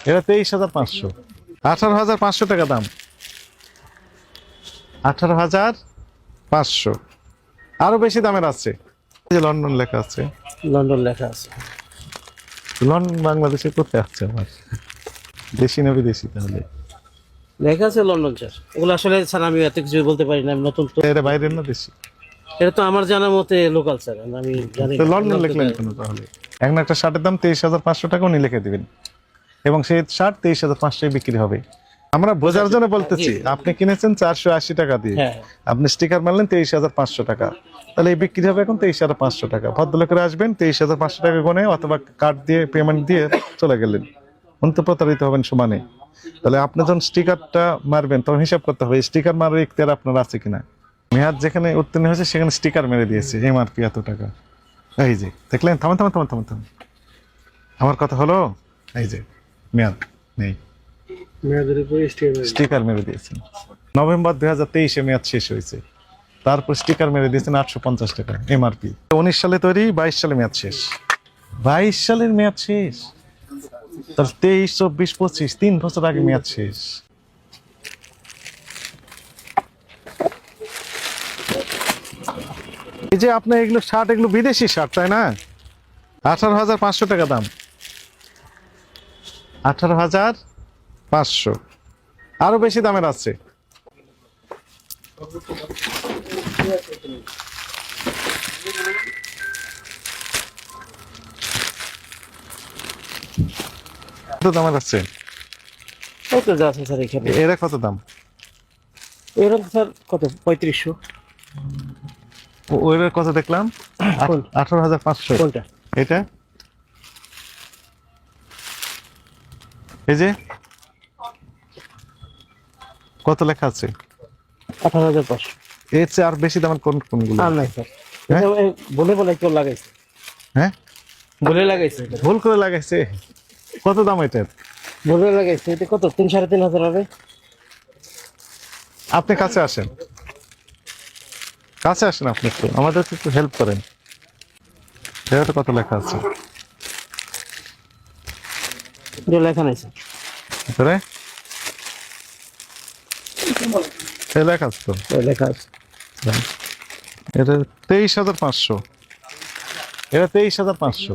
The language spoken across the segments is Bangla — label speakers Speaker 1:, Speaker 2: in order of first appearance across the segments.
Speaker 1: এটা 23,500। 18,500 টাকা দাম। 18,500। আরো বেশি দামের আছে, এই যে লন্ডন লেখা আছে।
Speaker 2: লন্ডন লেখা আছে।
Speaker 1: লন্ডন বাংলাদেশে কোথায় আছে আমার? দেশি না বিদেশি তাহলে?
Speaker 2: লেখা আছে লন্ডন স্যার। ওগুলো আসলে স্যার আমি এত কিছু বলতে পারি না, আমি নতুন তো।
Speaker 1: এটা বাইরের না দেশি?
Speaker 2: এটা তো আমার জানা মতে লোকাল স্যার, আমি জানি
Speaker 1: তো
Speaker 2: না।
Speaker 1: লন্ডন লিখলেন কেন তাহলে? এখন একটা শার্টের দাম 23,500 টাকা উনি লিখে দিবেন, এবং সেই শার্ট 23,500 বিক্রি হবে। আমরা বোঝার জন্য বলতেছি, আপনি কিনেছেন 480 টাকা দিয়ে,
Speaker 2: হ্যাঁ।
Speaker 1: আপনি স্টিকার মারলেন 23,500 টাকা, তাহলে এই বিক্রি হবে এখন 23,500 টাকা। ভদ্রলোকেরা আসবেন 23,500 টাকা গুনে অথবা কার্ড দিয়ে পেমেন্ট দিয়ে চলে গেলেন, উনি তো প্রতারিত হবেন সমানে। তাহলে আপনি যখন স্টিকারটা মারবেন তখন হিসাব করতে হবে স্টিকার মারার ইখতিয়ার আপনার আছে কিনা। মেয়াদ যেখানে উত্তীর্ণ হয়েছে সেখানে স্টিকার মেরে দিয়েছে এমআরপি এত টাকা। এই যে দেখলেন, থামান থামান থামান থামান থামান, আমার কথা হলো, এই যে মেয়াদ নেই, স্টিকার মেরে দিয়েছেন। নভেম্বর 2023-এ মেয়াদ শেষ হয়েছে, তারপর স্টিকার মেরে দিয়েছেন 850 টাকা এমআরপি। 19 সালে তৈরি, 22 সালে মেয়াদ শেষ। 22 সালের মেয়াদ শেষ, তাহলে 23, 24, 25 3 বছর আগে মেয়াদ শেষ। এই যে আপনার এগুলো শার্ট, এগুলো বিদেশি শার্ট তাই না? 18,500 টাকা দাম। 18,500। আরো বেশি দামের আছে। কত দামের আছে?
Speaker 2: কত যা আছে স্যার এখানে?
Speaker 1: এরা কত দাম?
Speaker 2: এরকম স্যার কত 3500।
Speaker 1: ওইটার কত দেখলাম? 18,500।
Speaker 2: কোনটা?
Speaker 1: এটা এই যে কত লেখা আছে?
Speaker 2: 18,500।
Speaker 1: এর চেয়ে আর বেশি দামের কোনগুলো?
Speaker 2: আর নাই স্যার,
Speaker 1: হ্যাঁ?
Speaker 2: এটা বলে বলে কেউ লাগাইছে।
Speaker 1: হ্যাঁ,
Speaker 2: বলে লাগাইছে এটা।
Speaker 1: ভুল করে লাগাইছে। কত দাম এটার?
Speaker 2: বলে লাগাইছে। এটা কত 3,500 হবে।
Speaker 1: আপনি কাছে আসেন, কাছে আসেন, আপনি একটু আমাদের একটু হেল্প করেন। এটা কত লেখা আছে?
Speaker 2: এটা লেখা নাই স্যার।
Speaker 1: ভিতরে এই লেখা আছে তো?
Speaker 2: এটা লেখা আছে।
Speaker 1: এটা 23,500। এটা 23,500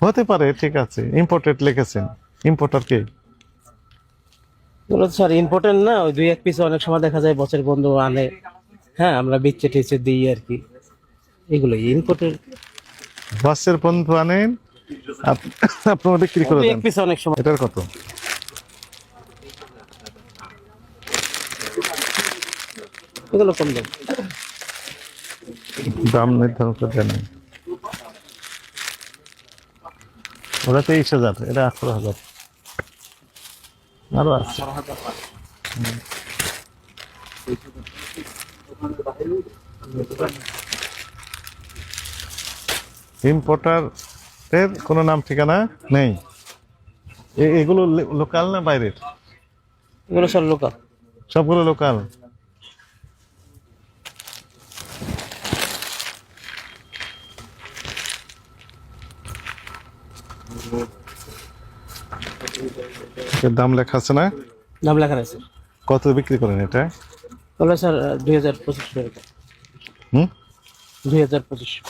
Speaker 1: হতে পারে, ঠিক আছে। ইম্পোর্টেড লিখেছেন, ইম্পোর্টার কে?
Speaker 2: বলো তো স্যার ইম্পর্টেন্ট না, ওই 2-1 পিস অনেক সময় দেখা যায় বছর বন্ধু আনে। হ্যাঁ, আমরা বেচে টেচে দিই আর কি, এগুলো ইম্পর্টেন্ট।
Speaker 1: বাসের বন্ধু আনেন, আপনারা বিক্রি করে
Speaker 2: 2-1
Speaker 1: দেন।
Speaker 2: পিস অনেক সময়।
Speaker 1: এটার কত?
Speaker 2: এগুলো কম দাম।
Speaker 1: দাম নির্ধারণ করে দেন। ওটা 23,000, এটা 18,000। আরো আছে। ইম্পোর্টার এর কোনো নাম ঠিকানা নেই। এগুলো লোকাল না বাইরের?
Speaker 2: এগুলো স্যার লোকাল।
Speaker 1: সবগুলো লোকাল। এর দাম লেখা আছে না?
Speaker 2: দাম লেখা আছে।
Speaker 1: কত বিক্রি করেন এটা?
Speaker 2: বলো স্যার 2,500 টাকা।
Speaker 1: হুম,
Speaker 2: 2,500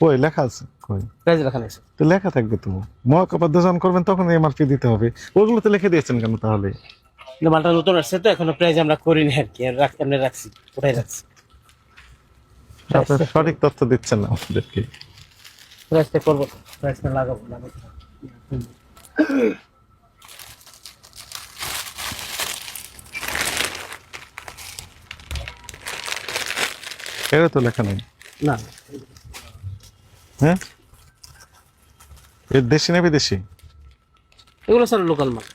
Speaker 1: কই লেখা আছে? কই
Speaker 2: প্রাইস লেখা নাই স্যার।
Speaker 1: তো লেখা থাকবে তো, মহাকাপড় যখন করবেন তখন এমআরপি দিতে হবে। ওগুলো তো লিখে দিয়েছেন কেন তাহলে?
Speaker 2: কিন্তু মালটা নতুন আসছে তো, এখনো প্রাইস আমরা করিনি আর কি, এমনি রাখছি, ওটাই রাখছি।
Speaker 1: আপনার সঠিক তথ্য দিচ্ছেন না আমাদেরকে।
Speaker 2: প্রাইসটা করবো, প্রাইসটা লাগাবো।
Speaker 1: এটা তো লেখা নেই।
Speaker 2: না,
Speaker 1: হ্যাঁ, এর দেশি না বিদেশি?
Speaker 2: এগুলো স্যার লোকাল মাল।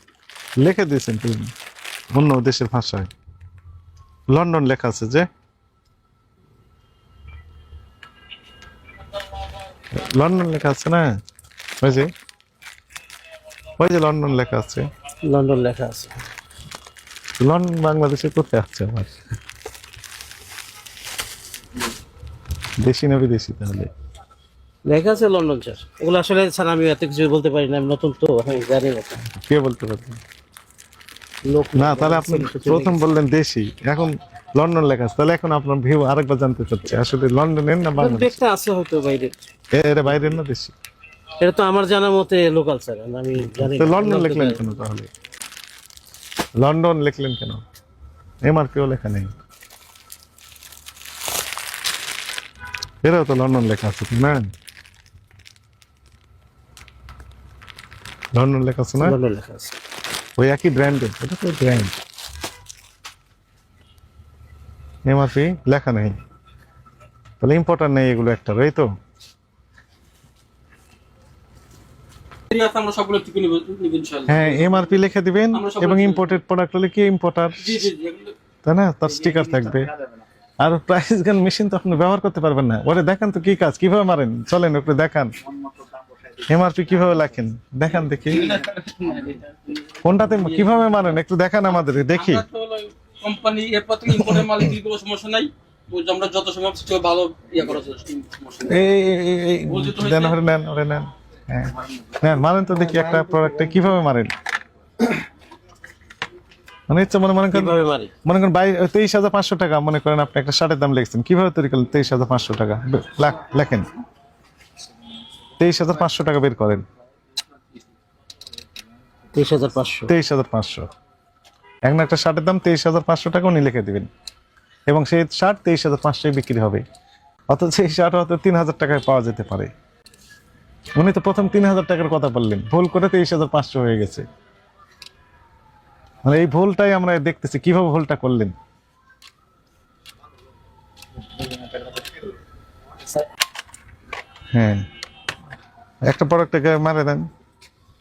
Speaker 1: লিখে দিয়েছেন কি অন্য দেশের ভাষায়? লন্ডন লেখা আছে যে, লন্ডন লেখা আছে না? ওই যে, ওই যে লন্ডন লেখা আছে।
Speaker 2: লন্ডন লেখা আছে।
Speaker 1: লন্ডন বাংলাদেশে কোথায় আছে আমার? দেশি না বিদেশি তাহলে?
Speaker 2: লেখা আছে লন্ডন স্যার। এগুলো আসলে স্যার আমি এত কিছু বলতে পারি না, আমি নতুন তো, আমি জানি না
Speaker 1: কে বলতে পারবেন?
Speaker 2: লোক
Speaker 1: না, তাহলে আপনি প্রথম বললেন দেশি, এখন লন্ডন লেখা আছে, তাহলে এখন আপনার ভিউ আরেকবার জানতে চাচ্ছি, আসলে লন্ডনের না বাংলাদেশ?
Speaker 2: একটা আছে হয়তো বাইরে,
Speaker 1: এর বাইরের না দেশি?
Speaker 2: এটা তো আমার জানা মতে লোকাল স্যার, আমি জানি
Speaker 1: তো
Speaker 2: না।
Speaker 1: লন্ডন লিখলেন কেন তাহলে? লন্ডন লিখলেন কেন? এমআরপিও লেখা নেই। এরাও তো লন্ডন লেখা আছে না? লন্ডন লেখা আছে না?
Speaker 2: লন্ডন লেখা আছে।
Speaker 1: ওই একই ব্র্যান্ডের, এটা তো ব্র্যান্ড। এমআরপি লেখা নেই, তাহলে ইম্পোর্টার নেই এগুলো একটা, এই তো।
Speaker 3: আমরা সবগুলো টিপে নিব ইনশাআল্লাহ।
Speaker 1: হ্যাঁ, এমআরপি লিখে দিবেন
Speaker 3: আমরা সবাই
Speaker 1: এবং
Speaker 3: জানি।
Speaker 1: ইম্পোর্টেড প্রোডাক্ট হলে কি ইম্পোর্টার,
Speaker 3: জি জি জি, এগুলো
Speaker 1: তাই না? তার স্টিকার থাকবে। আর প্রাইস গান মেশিন তো আপনি ব্যবহার করতে পারবেন না। ওরে দেখান তো কি কাজ, কিভাবে মারেন, চলেন একটু দেখান। এমআরপি কিভাবে লেখেন দেখান দেখি, কোনটাতে কিভাবে মারেন একটু দেখান আমাদের দেখি।
Speaker 3: আমরা তো হলো কোম্পানি এরপর থেকে ইম্পোর্টের মাল বিক্রি কোনো সমস্যা নাই। ওই যে আমরা যত সময় সেটা ভালো করা যায়, সমস্যা নেই।
Speaker 1: এই
Speaker 3: বলছি তো
Speaker 1: দেন,
Speaker 3: হয়েছে।
Speaker 1: ওরে নেন, ওরে নেন। হ্যাঁ নেন, মারেন তো দেখি একটা প্রোডাক্টে কিভাবে মারেন। মানে ইচ্ছা মনে করেন,
Speaker 2: কিভাবে মারি?
Speaker 1: মনে করেন 23,500 টাকা, মনে করেন আপনি একটা শার্টের দাম লিখছেন, কিভাবে তৈরি করলেন 23,500 টাকা? লেখেন 23,500 টাকা বের করেন।
Speaker 2: 23,500।
Speaker 1: 23,500 এখন একটা শার্টের দাম 23,500 টাকা উনি লিখে দিবেন, এবং সেই শার্ট 23,500 বিক্রি হবে। অথচ সেই শার্ট হয়তো 3,000 টাকায় পাওয়া যেতে পারে। উনি তো প্রথম 3,000 টাকার কথা বললেন, ভুল করে 23,500 হয়ে গেছে। মানে এই ভুলটাই আমরা দেখতেছি, কিভাবে ভুলটা করলেন। হ্যাঁ, একটা প্রোডাক্টকে মারে দেন,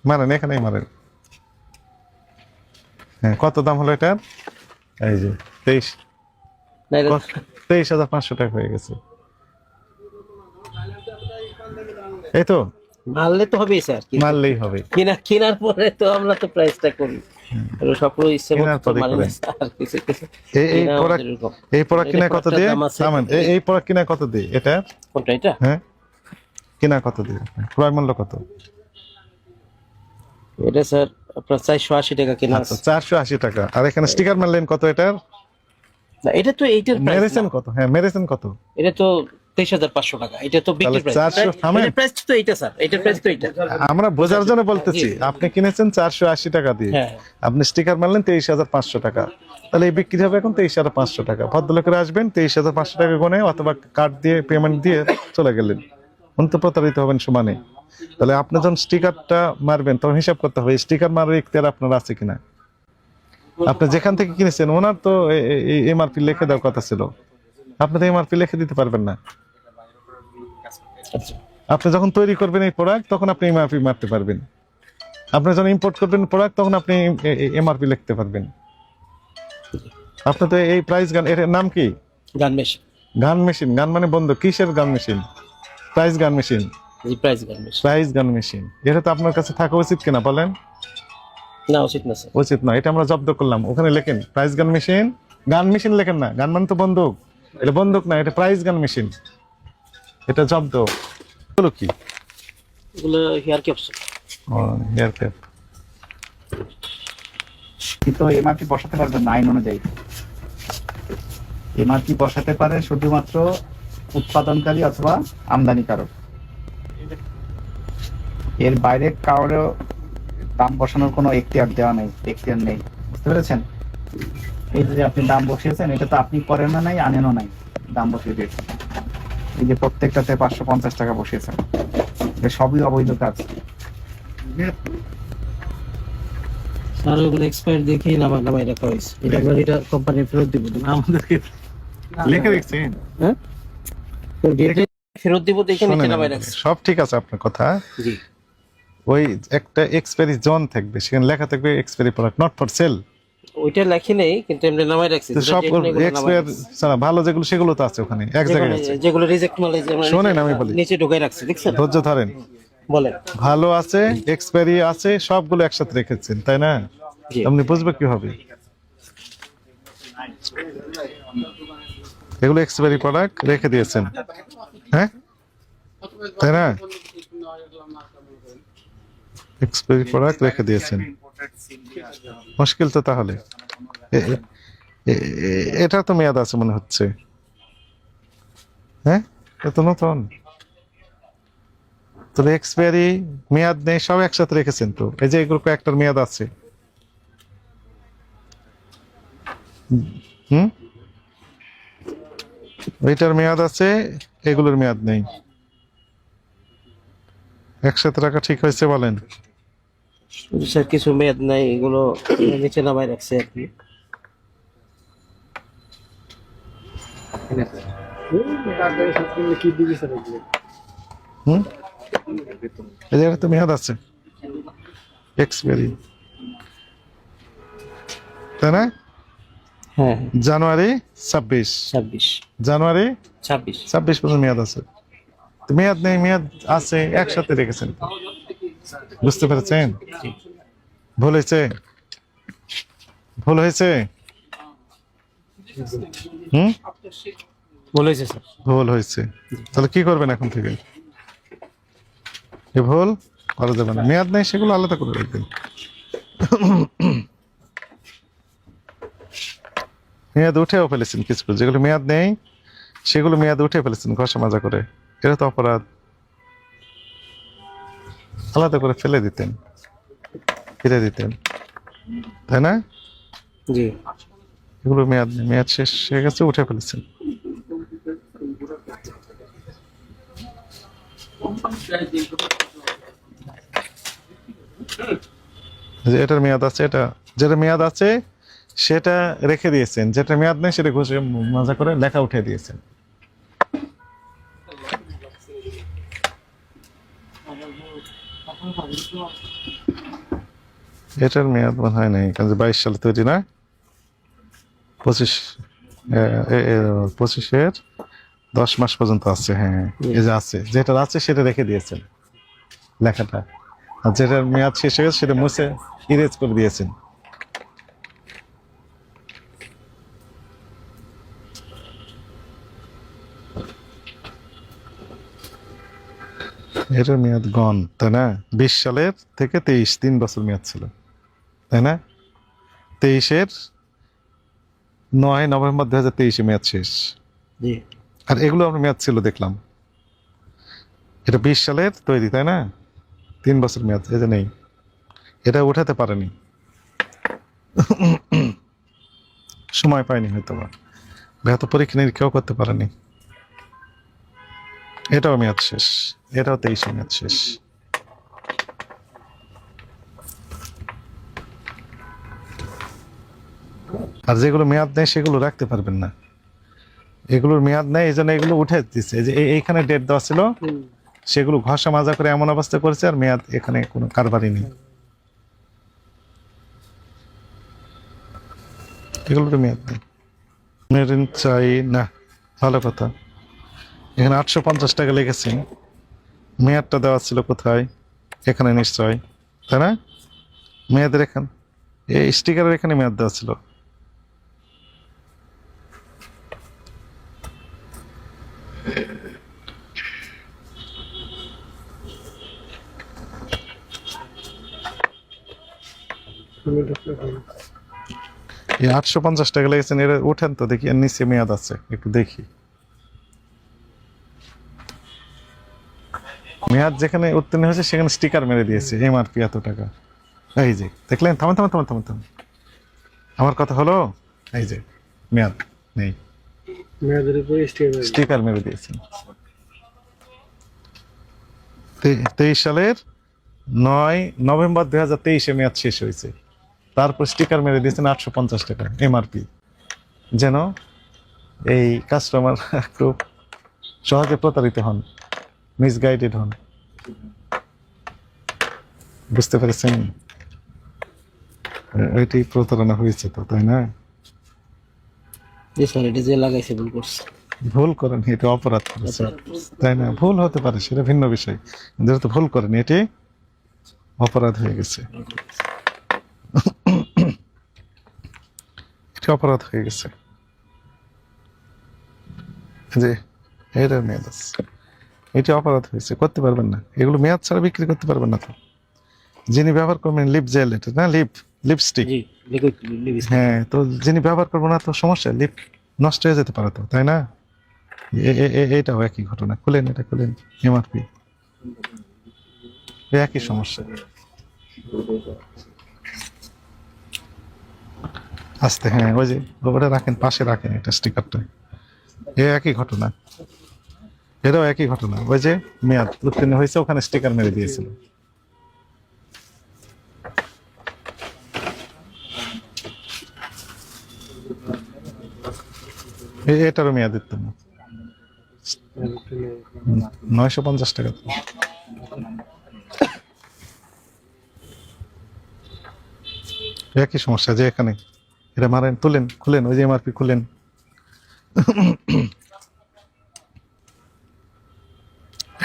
Speaker 1: মারেন এখানেই মারেন। হ্যাঁ, কত দাম হলো এটার? এই যে 23,500 টাকা হয়ে গেছে। এই তো
Speaker 2: মারলে তো হবেই স্যার,
Speaker 1: মারলেই হবে।
Speaker 2: কেনার পরে তো আমরা তো প্রাইসটা করি, সবগুলো ইচ্ছে মতো
Speaker 1: কেনার
Speaker 2: তো
Speaker 1: পরে
Speaker 2: মারি না
Speaker 1: করে।
Speaker 2: স্যার, কিছু কিছু
Speaker 1: এই
Speaker 2: কেনা
Speaker 1: প্রোডাক্ট,
Speaker 2: আমাদের এরকম।
Speaker 1: এই প্রোডাক্ট কিনা কত
Speaker 2: এটা
Speaker 1: দিয়ে?
Speaker 2: দাম আছে।
Speaker 1: থামেন, এই প্রোডাক্ট কিনা কত দিয়ে এটা?
Speaker 2: কোনটা এটা?
Speaker 1: হ্যাঁ, কিনা কত দিয়ে, ক্রয় মূল্য কত?
Speaker 2: এটা স্যার আপনার 480 টাকা কেনা
Speaker 1: আচ্ছা,
Speaker 2: আছে।
Speaker 1: 480 টাকা। আর এখানে স্টিকার মারলেন কত এটার?
Speaker 2: না, এটা তো এইটার প্রাইস
Speaker 1: মেরেছেন কত? হ্যাঁ, মেরেছেন কত?
Speaker 2: এটা তো 23,500 টাকা, এটা তো বিক্রি
Speaker 1: তাহলে
Speaker 2: প্রাইস।
Speaker 1: 400 থামেন।
Speaker 2: এটার প্রাইস তো এইটা স্যার, এটার প্রাইস তো এইটা।
Speaker 1: আমরা বোঝার জন্য বলতেছি,
Speaker 2: জি।
Speaker 1: আপনি কিনেছেন 480 টাকা দিয়ে,
Speaker 2: হ্যাঁ।
Speaker 1: আপনি স্টিকার মারলেন 23,500 টাকা, তাহলে এই বিক্রি হবে এখন 23,500 টাকা। ভদ্রলোকের আসবেন 23,500 টাকা গনে, অথবা কার্ড দিয়ে পেমেন্ট দিয়ে চলে গেলেন, উনি তো প্রতারিত হবেন সমানে। তাহলে আপনি যখন স্টিকারটা মারবেন তখন হিসাব করতে হবে স্টিকার মারার ইখতিয়ার আপনার আছে কিনা। আপনি যেখান থেকে কিনেছেন ওনার তো এমআরপি লিখে দেওয়ার কথা ছিল, আপনি তো এমআরপি লিখে দিতে পারবেন না।
Speaker 2: আচ্ছা।
Speaker 1: আপনি যখন তৈরি করবেন এই প্রোডাক্ট তখন আপনি এমআরপি মারতে পারবেন, আপনি যখন ইম্পোর্ট করবেন প্রোডাক্ট তখন আপনি এমআরপি লিখতে পারবেন। আপনি তো এই প্রাইস গান, এর নাম কি?
Speaker 2: গান মেশিন।
Speaker 1: গান মেশিন। গান মানে বন্ধ, কিসের gun machine? Price gun machine.
Speaker 2: জি, price gun machine.
Speaker 1: Price gun machine, এটা তো আপনার কাছে থাকা উচিত কিনা বলেন?
Speaker 2: না, উচিত না স্যার।
Speaker 1: উচিত না, এটা আমরা জব্দ করলাম। ওখানে লেখেন প্রাইস গান মেশিন। গান মেশিন লেখেন না, গান মানে তো বন্দুক, এটা বন্দুক না, এটা প্রাইস গান মেশিন, এটা জব্দ। হলো কি?
Speaker 2: এগুলো হেয়ার ক্যাপসুল।
Speaker 1: Hair cap.
Speaker 4: কিন্তু এমআরপি বসাতে পারবেন না আইন অনুযায়ী। এমআরপি বসাতে পারে শুধুমাত্র উৎপাদনকারী অথবা আমদানিকারক, এর বাইরে কারোর দাম বসানোর কোনো এখতিয়ার দেওয়া নেই, এখতিয়ার নেই। বুঝতে পেরেছেন? এই যে আপনি দাম বসিয়েছেন, এটা তো আপনি করেন না, নাই আনেনও নাই, দাম বসিয়ে দিয়েছেন। এই যে প্রত্যেকটাতে 550 টাকা বসিয়েছেন, এটা সবই অবৈধ কাজ।
Speaker 2: স্যার ওগুলো এক্সপায়ার দেখেই নামাই রাখা হয়েছে, এটা কোম্পানি ফেরত দিব না আমাদেরকে।
Speaker 1: লিখে দেখছেন?
Speaker 2: হ্যাঁ, তো ডেটে ফেরত দিব দেখে নিচে
Speaker 1: শোনেন,
Speaker 2: নামাই রাখছি।
Speaker 1: সব ঠিক আছে আপনার কথা।
Speaker 2: জি।
Speaker 1: ওই একটা এক্সপায়ারি জোন থাকবে, সেখানে লেখা থাকবে expiry product not for sale.
Speaker 2: ওইটা লেখি নেই, কিন্তু এমনি নামাই রাখছি।
Speaker 1: সব এক্সপায়ার ছাড়া ভালো যেগুলো সেগুলো তো আছে ওখানে, এক জায়গায় আছে।
Speaker 2: যেগুলো রিজেক্ট মাল
Speaker 1: শোনেন, আমি বলি,
Speaker 2: নিচে ঢুকাই রাখছি, দেখছেন?
Speaker 1: ধৈর্য ধরেন।
Speaker 2: বলেন।
Speaker 1: ভালো আছে, এক্সপায়ারি আছে, সবগুলো একসাথে রেখেছেন, তাই না?
Speaker 2: জি।
Speaker 1: আপনি বুঝবে কি হবে? এগুলো এক্সপায়ারি প্রোডাক্ট রেখে দিয়েছেন, হ্যাঁ? তাই না? এক্সপায়ারি প্রোডাক্ট রেখে দিয়েছেন, মুশকিল তো তাহলে। এটা তো মেয়াদ আছে মনে হচ্ছে, হ্যাঁ? এটা তো নতুন, তো এক্সপায়ারি মেয়াদ নেই সব একসাথে রেখেছেন তো। এই যে এগুলো কয়েকটার মেয়াদ আছে, এইটার মেয়াদ আছে, এগুলোর মেয়াদ নেই, একসাথে রাখা ঠিক হয়েছে বলেন?
Speaker 2: স্যার কিছু মেয়াদ নাই, এগুলো নিচে নামাই রাখছে আর কি।
Speaker 1: হুম, এই জায়গায় তো মেয়াদ আছে এক্সপায়ারি, তাই না?
Speaker 2: হ্যাঁ,
Speaker 1: জানুয়ারি 26,
Speaker 2: 26,
Speaker 1: জানুয়ারি
Speaker 2: 26।
Speaker 1: 26 পর্যন্ত মেয়াদ আছে, তো মেয়াদ নেই মেয়াদ আছে একসাথে রেখেছেন, বুঝতে পেরেছেন? ভুল হয়েছে, ভুল হয়েছে। হুম,
Speaker 2: ভুল হয়েছে স্যার।
Speaker 1: ভুল হয়েছে, তাহলে কি করবেন এখন থেকে? এ ভুল করা যাবে না, মেয়াদ নেই সেগুলো আলাদা করে রাখবেন। মেয়াদ উঠেও ফেলেছেন কিছু কিছু, যেগুলো মেয়াদ নেই সেগুলো মেয়াদ উঠে ফেলেছেন ঘষা মাজা করে, এটা তো অপরাধ, আলাদা করে ফেলে দিতেন, ফিরে দিতেন, তাই না?
Speaker 2: জি।
Speaker 1: এগুলো মেয়াদ নেই, মেয়াদ শেষ হয়ে গেছে, উঠে ফেলেছেন। যে এটার মেয়াদ আছে, এটা যেটা মেয়াদ আছে সেটা রেখে দিয়েছেন, যেটা মেয়াদ নেই সেটা ঘষে মাজা করে লেখা উঠে দিয়েছেন। এটার মেয়াদ মনে হয় নাই, কারণ 22 সালে তৈরি না, 25-এর 10 মাস পর্যন্ত আছে। হ্যাঁ, এই যে আছে, যেটা আছে সেটা রেখে দিয়েছেন লেখাটা, আর যেটার মেয়াদ শেষ হয়ে গেছে সেটা মুছে ইরেজ করে দিয়েছেন। এটার মেয়াদ গন, তাই না? 20 সালের থেকে 23, 3 বছর মেয়াদ ছিল, তাই না? 23-এর 9 নভেম্বর 2023 মেয়াদ শেষ,
Speaker 2: জি।
Speaker 1: আর এগুলো আমরা মেয়াদ ছিল দেখলাম, এটা 20 সালের তৈরি, তাই না? 3 বছর মেয়াদ, এই যে নেই, এটা উঠাতে পারেনি, সময় পায়নি হয়তো, বা এত পরীক্ষা নিরীক্ষাও করতে পারেনি। এটাও মেয়াদ শেষ, এটাও 23 মেয়াদ শেষ। আর যেগুলো মেয়াদ নেই সেগুলো রাখতে পারবেন না, এগুলোর মেয়াদ নেই, এই জন্য এগুলো উঠে দিচ্ছে। এই যে এইখানে ডেট দেওয়া ছিল, সেগুলো ঘষা মাজা করে এমন অবস্থা করেছে, আর মেয়াদ এখানে কোনো কারবারই নেই, এগুলোর মেয়াদ নেই। মেরিন চাই না, ভালো কথা। এখানে 850 টাকা লিখেছেন, মেয়াদটা দেওয়া ছিল কোথায়? এখানে নিশ্চয়, তাই না? মেয়াদের এখানে, এই স্টিকারের এখানে মেয়াদ দেওয়া ছিল। এই 850 টাকা লেগেছেন, এটা উঠেন তো দেখি, এর নিচে মেয়াদ আছে একটু দেখি। মেয়াদ যেখানে উত্তীর্ণ হয়েছে সেখানে স্টিকার মেরে দিয়েছে, এমআরপি এত টাকা। এই যে দেখলেন, থামান থামান থামান থামান থামান, আমার কথা হলো, এই যে মেয়াদ নেই, স্টিকার মেরে দিয়েছেন। 23 সালের 9 নভেম্বর 2023 মেয়াদ শেষ হয়েছে, তারপর স্টিকার মেরে দিয়েছেন 850 টাকা এমআরপি, যেন এই কাস্টমার খুব সহজে প্রতারিত হন, মিসগাইডেড হন। বুঝতে পেরেছেন? এটি প্রতারণা হয়েছে তো, তাই না?
Speaker 2: জি স্যার, এটা যে লাগাইছে ভুল করছে।
Speaker 1: ভুল করেন, এটা অপরাধ করেছে, তাই না? ভুল হতে পারে, সেটা ভিন্ন বিষয়, যেহেতু ভুল করেন এটি অপরাধ হয়ে গেছে, এটা অপরাধ হয়ে গেছে। যে এটার মেয়াদ আছে, এটি অপরাধ হয়েছে, করতে পারবেন না এগুলো, মেয়াদ ছাড়া বিক্রি করতে পারবেন না তো। যিনি ব্যবহার করবেন লিপ জেল, এটা না লিপস্টিক,
Speaker 2: জি লিকুইড লিপস্টিক।
Speaker 1: হ্যাঁ, তো যিনি ব্যবহার করবো না তো সমস্যা, লিপ নষ্ট হয়ে যেতে পারে তো, তাই না? এটাও একই ঘটনা, খুলেন এটা, খুলেন এমআরপি, একই সমস্যা। আস্তে, হ্যাঁ ওই যে ওটা রাখেন, পাশে রাখেন এটা স্টিকারটা, একই ঘটনা, এটাও একই ঘটনা। ওই যে মেয়াদ উত্তীর্ণ হয়েছে, ওখানে স্টিকার মেরে দিয়েছিল। এটারও মেয়াদ উত্তীর্ণ, 950 টাকা। একই সমস্যা, যে এখানে এটা মারেন, তুলেন, খুলেন ওই যে এমআরপি খুলেন।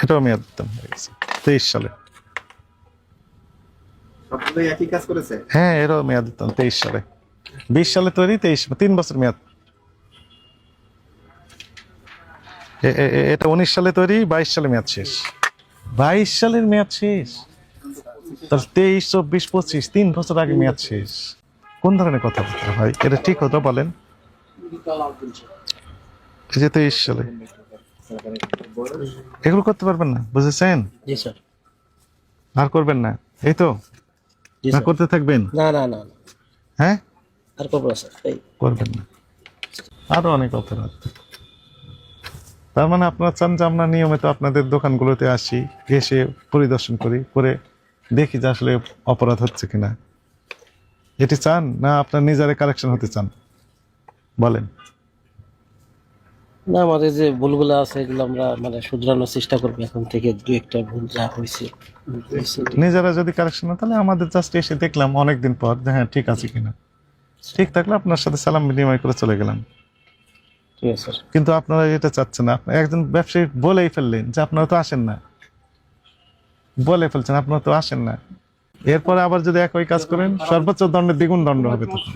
Speaker 1: এটাও মেয়াদ উত্তীর্ণ হয়ে গেছে 23 সালে।
Speaker 4: সবগুলোই একই কাজ করেছে।
Speaker 1: হ্যাঁ, এরও মেয়াদ উত্তীর্ণ 23 সালে, 20 সালে তৈরি, 3 বছর মেয়াদ। এটা 19 সালে তৈরি, 22 সালে মেয়াদ শেষ। 22 সালের মেয়াদ শেষ, তার 23, 24, 25 3 বছর আগে মেয়াদ শেষ। কোন ধরনের কথাবার্তা ভাই, এটা ঠিক হতো বলেন? এই যে 23 সালে এগুলো করতে পারবেন না, বুঝেছেন?
Speaker 2: জি স্যার।
Speaker 1: আর করবেন না, এই তো,
Speaker 2: জি
Speaker 1: না
Speaker 2: স্যার।
Speaker 1: করতে থাকবেন?
Speaker 2: না না না না,
Speaker 1: হ্যাঁ,
Speaker 2: আর করবো না স্যার, তাই।
Speaker 1: করবেন না। আরো অনেক অপরাধ। তার মানে আপনারা চান যে আমরা নিয়মিত আপনাদের দোকানগুলোতে আসি, এসে পরিদর্শন করি, করে দেখি যে আসলে অপরাধ হচ্ছে কিনা, এটি চান না আপনার নিজেরা কালেকশন হতে চান বলেন?
Speaker 2: না, আমাদের যে ভুলগুলো আছে এগুলো আমরা মানে শুধরানোর চেষ্টা করবো এখন থেকে, দু একটা ভুল যা হয়েছে।
Speaker 1: নিজেরা যদি কালেকশন না, তাহলে আমাদের জাস্ট এসে দেখলাম অনেকদিন পর যে হ্যাঁ ঠিক আছে কিনা, ঠিক থাকলে আপনার সাথে সালাম বিনিময় করে চলে গেলাম।
Speaker 2: ঠিক আছে স্যার।
Speaker 1: কিন্তু আপনারা এটা চাচ্ছেন না, আপনার একজন ব্যবসায়ী বলেই ফেললেন যে আপনারা তো আসেন না, বলে ফেলছেন আপনারা তো আসেন না, এরপরে আবার যদি একই কাজ করেন সর্বোচ্চ দণ্ডের দ্বিগুণ দণ্ড হবে তখন।